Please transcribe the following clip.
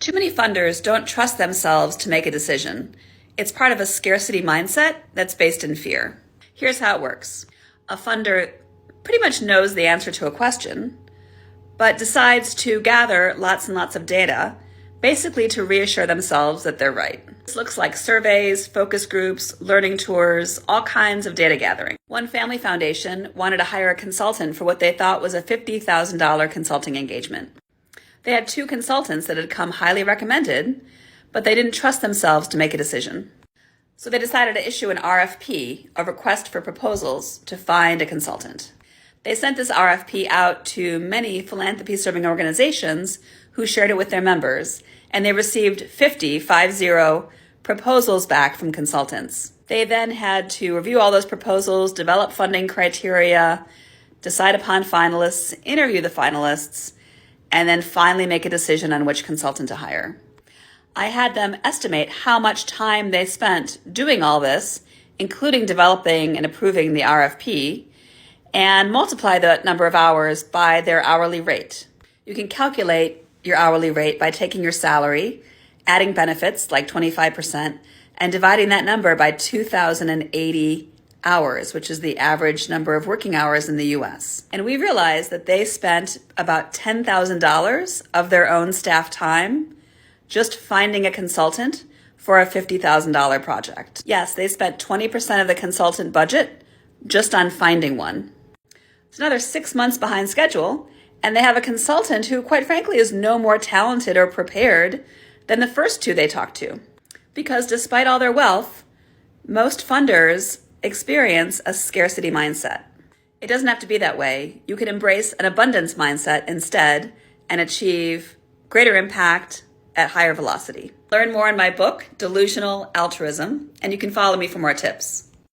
Too many funders don't trust themselves to make a decision. It's part of a scarcity mindset that's based in fear. Here's how it works. A funder pretty much knows the answer to a question, but decides to gather lots and lots of data, basically to reassure themselves that they're right. This looks like surveys, focus groups, learning tours, all kinds of data gathering. One family foundation wanted to hire a consultant for what they thought was a $50,000 consulting engagement. They had 2 consultants that had come highly recommended, but they didn't trust themselves to make a decision. So they decided to issue an RFP, a request for proposals, to find a consultant. They sent this RFP out to many philanthropy-serving organizations who shared it with their members, and they received 50 proposals back from consultants. They then had to review all those proposals, develop funding criteria, decide upon finalists, interview the finalists, and then finally make a decision on which consultant to hire. I had them estimate how much time they spent doing all this, including developing and approving the RFP, and multiply that number of hours by their hourly rate. You can calculate your hourly rate by taking your salary, adding benefits like 25%, and dividing that number by 2,080 hours, which is the average number of working hours in the US. And we realized that they spent about $10,000 of their own staff time just finding a consultant for a $50,000 project. Yes, they spent 20% of the consultant budget just on finding one. It's another 6 months behind schedule, and they have a consultant who, quite frankly, is no more talented or prepared than the first 2 they talked to. Because despite all their wealth, most funders experience a scarcity mindset. It doesn't have to be that way. You can embrace an abundance mindset instead and achieve greater impact at higher velocity. Learn more in my book, Delusional Altruism, and you can follow me for more tips.